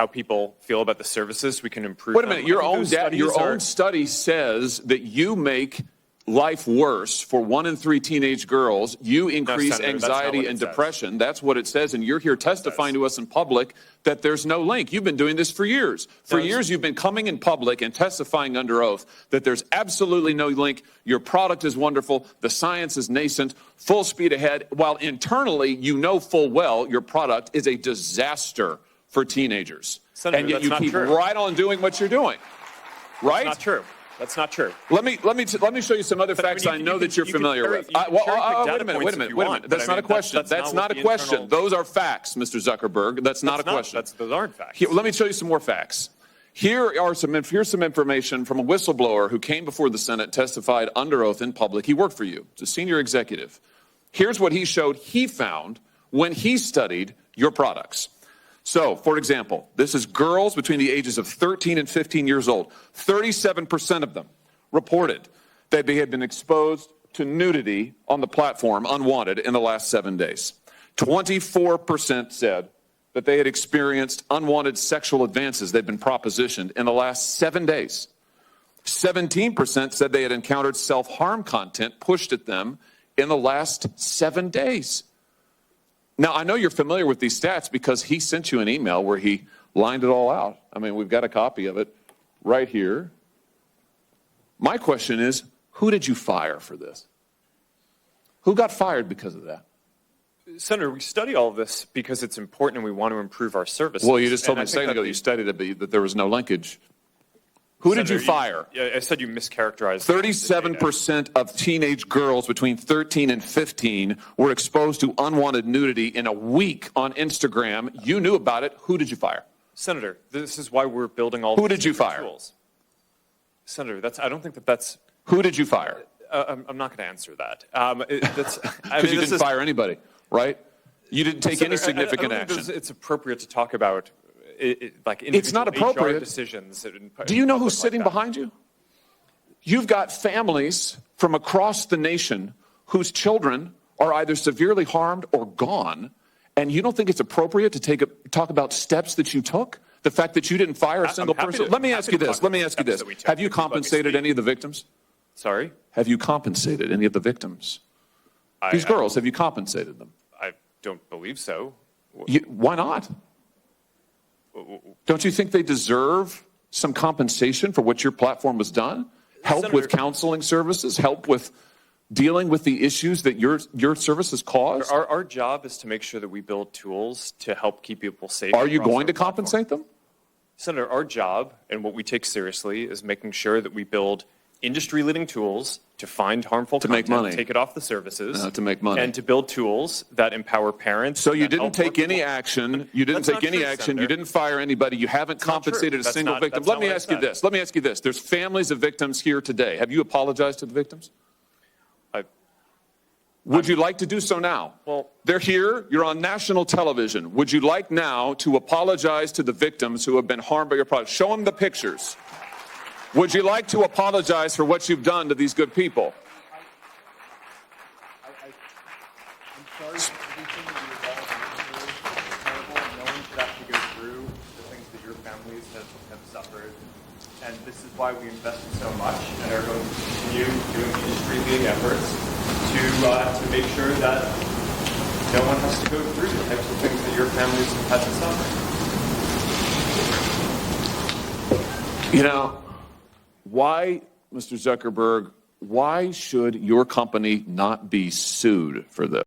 how people feel about the services. We can improve. Wait a minute. Your own study says that you make life worse for 1 in 3 teenage girls. You increase anxiety and depression. That's what it says. And you're here testifying to us in public that there's no link. You've been doing this for years. For years, you've been coming in public and testifying under oath that there's absolutely no link. Your product is wonderful. The science is nascent, full speed ahead, while internally you know full well your product is a disaster for teenagers. Senator, and yet you keep right on doing what you're doing. Right? That's not true. That's not true. Let me show you some other facts I know that you're familiar with. Wait a minute. That's not a question. That's not a question. Those are facts, Mr. Zuckerberg. That's not a question. Those aren't facts. Let me show you some more facts. Here's some information from a whistleblower who came before the Senate, testified under oath in public. He worked for you. He's a senior executive. Here's what he showed he found when he studied your products. So, for example, this is girls between the ages of 13 and 15 years old. 37% of them reported that they had been exposed to nudity on the platform unwanted in the last 7 days. 24% said that they had experienced unwanted sexual advances they'd been propositioned in the last 7 days. 17% said they had encountered self-harm content pushed at them in the last 7 days. Now, I know you're familiar with these stats because he sent you an email where he lined it all out. I mean, we've got a copy of it right here. My question is, who did you fire for this? Who got fired because of that? Senator, we study all of this because it's important and we want to improve our services. Well, you just told me a second ago that you studied it, that there was no linkage. Who did you fire? I said you mischaracterized. 37% of teenage girls between 13 and 15 were exposed to unwanted nudity in a week on Instagram. You knew about it. Who did you fire? Senator, this is why we're building all. Who did you fire? Tools. Senator, I don't think that's. Who did you fire? I'm not going to answer that. Because you didn't fire anybody, right? You didn't take any significant action. It's appropriate to talk about. It's not appropriate. Decisions. Do you know who's sitting behind you? You've got families from across the nation whose children are either severely harmed or gone, and you don't think it's appropriate to talk about steps that you took? The fact that you didn't fire a single person? Let me ask you this. Have you compensated any of the victims? Sorry? Have you compensated any of the victims? These girls, have you compensated them? I don't believe so. Why not? Don't you think they deserve some compensation for what your platform has done? Help Senator, with counseling services, help with dealing with the issues that your services cause? Our job is to make sure that we build tools to help keep people safe. Are you going to compensate them? Senator, our job and what we take seriously is making sure that we build industry-leading tools to find harmful content, make money, take it off the services, to make money, and to build tools that empower parents. So you didn't take any action. You didn't take any action. You didn't fire anybody. You haven't compensated a single victim. Let me ask you this. Let me ask you this. There's families of victims here today. Have you apologized to the victims? Would you like to do so now? Well, they're here. You're on national television. Would you like now to apologize to the victims who have been harmed by your product? Show them the pictures. Would you like to apologize for what you've done to these good people? I'm sorry for everything that you've all been through. It's terrible. No one should have to go through the things that your families have suffered. And this is why we invested so much and are going to continue doing industry-leading efforts to make sure that no one has to go through the types of things that your families have had to suffer. You know, why, Mr. Zuckerberg, why should your company not be sued for this?